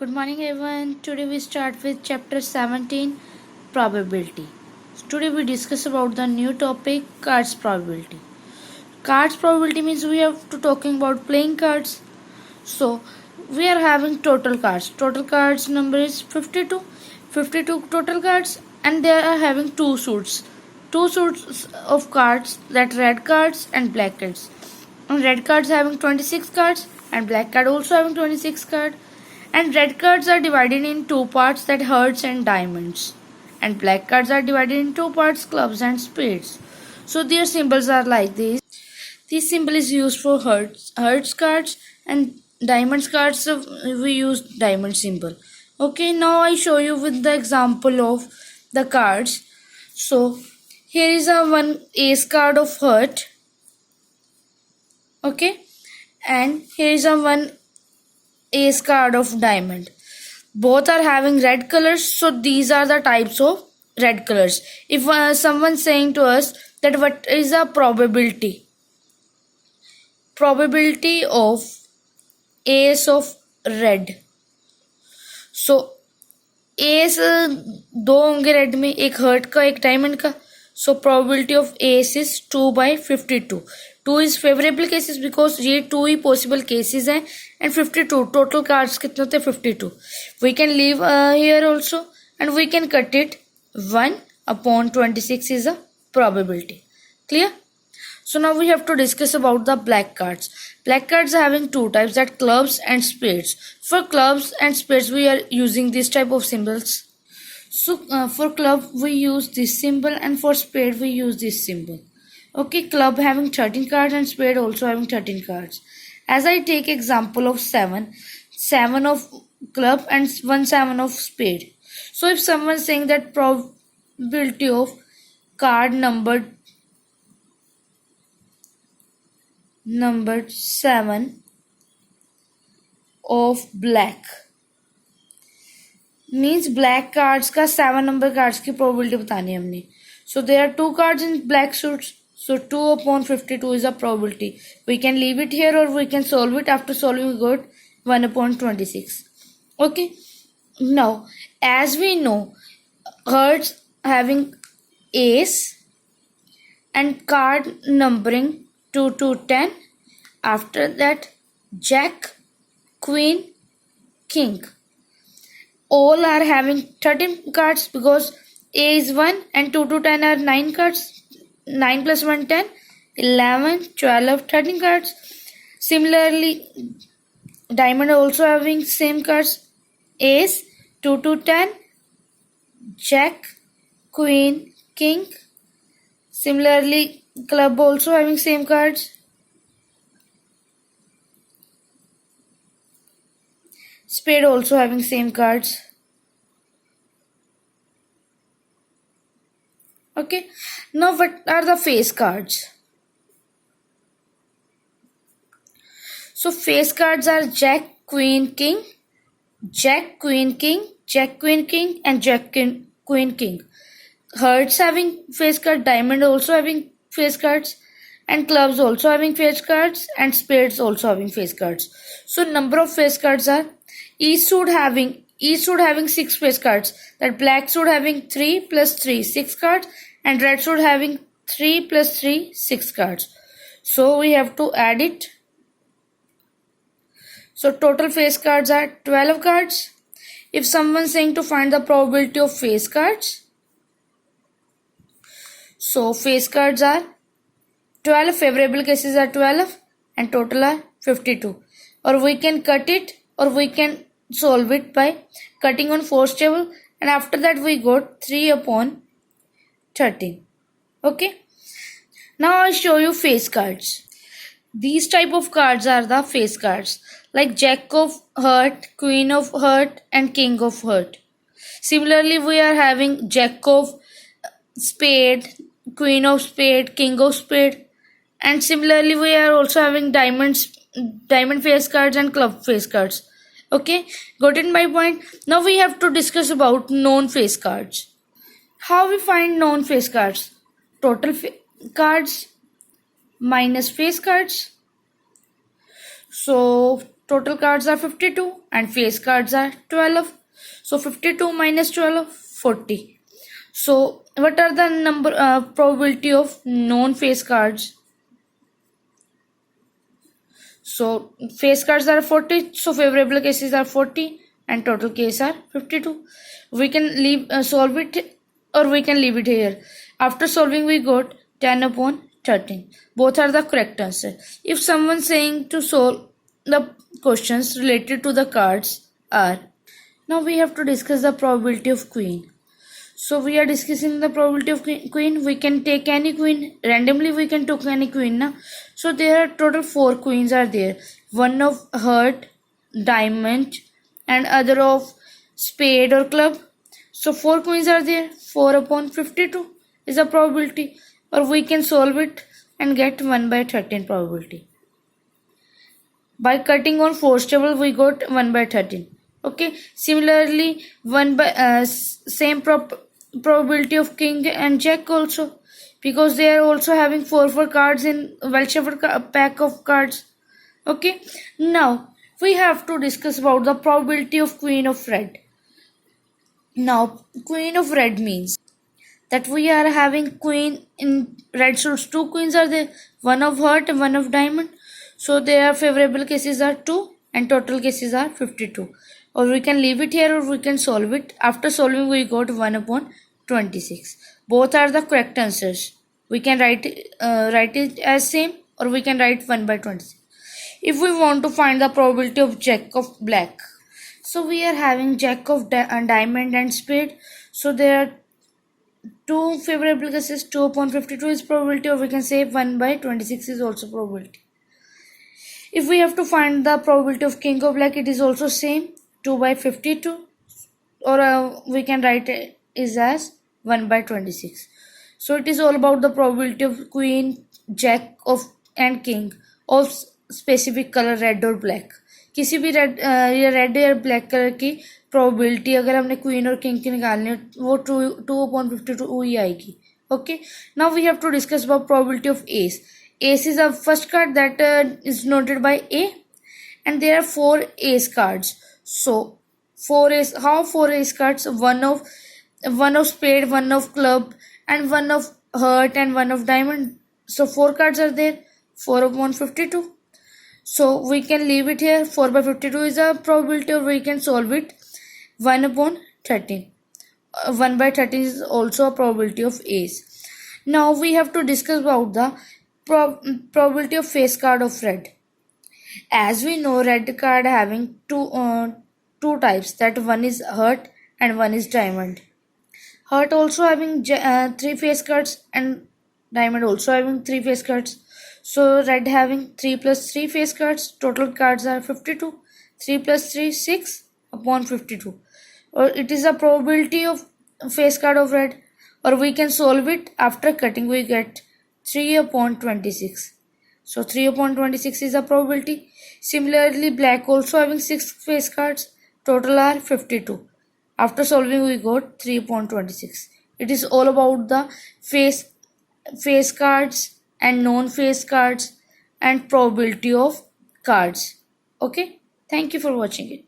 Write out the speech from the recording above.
Good morning everyone. Today we start with chapter 17 probability. Today we discuss about the new topic cards probability. Cards probability means we have to talking about playing cards. So we are having total cards. Total cards number is 52. 52 total cards and they are having two suits. Two suits of cards, that red cards and black cards. And red cards having 26 cards and black card also having 26 cards. And red cards are divided in two parts, that hearts and diamonds. And black cards are divided in two parts, clubs and spades. So their symbols are like this. This symbol is used for hearts cards, and diamonds cards, so we use diamond symbol. Okay, now I show you with the example of the cards. So here is a one ace card of heart. Okay, and here is a one ace card of diamond. Both are having red colors, so these are the types of red colors. If someone saying to us that what is the probability of ace of red, so ace दो होंगे red में, एक hurt का एक diamond का. So probability of ace is 2/52. 2 is favorable cases because ये 2 ही possible cases हैं, and 52 total cards कितने होते हैं 52. We can leave here also and we can cut it. 1/26 is a probability. Clear? So now we have to discuss about the black cards. Black cards are having two types, that clubs and spades. For clubs and spades we are using this type of symbols. So for club we use this symbol, and for spade we use this symbol. Okay, club having 13 cards and spade also having 13 cards. As I take example of 7 of club and 7 of spade. So if someone is saying that probability of card numbered 7 of black, means black cards का 7 number cards की probability बतानी है हमने. So there are 2 cards in black suits, so 2/52 is a probability. We can leave it here or we can solve it. After solving we got 1/26. Okay, now as we know, hearts having ace and card numbering 2 to 10. After that, jack, queen, king, all are having 13 cards because A is 1 and 2 to 10 are 9 cards. 9 plus 1 10, 11, 12, 13 cards. Similarly, diamond also having same cards. Ace 2 to 10, jack, queen, king. Similarly, club also having same cards. Spade also having same cards. Okay, now what are the face cards? So face cards are jack, queen, king, jack, queen, king, jack, queen, king, and jack, queen, king. Hearts having face card, diamond also having face cards, and clubs also having face cards, and spades also having face cards. So number of face cards are each suit having 6 face cards, that black suit having 3 plus 3 6 cards, and red suit having 3 plus 3 6 cards. So we have to add it. So total face cards are 12 cards. If someone saying to find the probability of face cards, so face cards are 12, favorable cases are 12, and total are 52. Or we can cut it or we can solve it by cutting on 4th table, and after that we got 3/13. Okay, now I'll show you face cards. These type of cards are the face cards, like jack of heart, queen of heart, and king of heart. Similarly, we are having jack of spade, queen of spade, king of spade, and similarly we are also having diamond face cards and club face cards. Okay, got it my point? Now we have to discuss about known face cards. How we find known face cards? Total cards minus face cards. So total cards are 52 and face cards are 12. So 52 minus 12, 40. So what are the probability of known face cards? So face cards are 40, so favorable cases are 40 and total case are 52. We can solve it, or we can leave it here. After solving we got 10 upon 13. Both are the correct answer. If someone saying to solve the questions related to the cards are, now we have to discuss the probability of queen. So we are discussing the probability of queen. We can take any queen randomly. We can take any queen now. So there are total 4 queens are there. One of heart, diamond, and other of spade or club. So 4 queens are there. 4 upon 52 is a probability, or we can solve it and get 1 by 13 probability. By cutting on 4's table we got 1 by 13. Okay, similarly 1 by same probability of king and jack also, because they are also having 4 cards in well-shuffled pack of cards. Okay, now we have to discuss about the probability of queen of red. Now queen of red means that we are having queen in red suits. 2 queens are there, one of heart and one of diamond. So their favorable cases are 2 and total cases are 52. Or we can leave it here, or we can solve it. After solving we got 1 upon 26. Both are the correct answers. We can write it as same, or we can write 1 by 26. If we want to find the probability of jack of black, so we are having jack of diamond and spade. So there are 2 favorable cases. 2 upon 52 is probability, or we can say 1 by 26 is also probability. If we have to find the probability of king of black, it is also same, 2 by 52, or we can write it is as 1 by 26. So it is all about the probability of queen, jack of and king of specific color red or black. किसी भी red या black colour की probability अगर हमने queen और king की निकालनी है वो 2/52 ही आएगी. Okay, now we have to discuss about probability of ace. Ace is a first card that is noted by A, and there are 4 ace cards. So 4 ace cards? One of spade, one of club, and one of heart, and one of diamond. So 4 cards are there. 4 upon 52. So we can leave it here. 4 by 52 is a probability, or we can solve it. 1 upon 13. 1 by 13 is also a probability of ace. Now we have to discuss about the probability of face card of red. As we know, red card having two types, that one is heart and one is diamond. Heart also having 3 face cards, and diamond also having 3 face cards. So red having 3 plus 3 face cards. Total cards are 52. 3 plus 3, 6 upon 52. Or it is a probability of face card of red, or we can solve it. After cutting we get 3 upon 26. So 3 upon 26 is a probability. Similarly, black also having 6 face cards. Total are 52. After solving we got 3 upon 26. It is all about the face cards and non-face cards and probability of cards. Okay, thank you for watching it.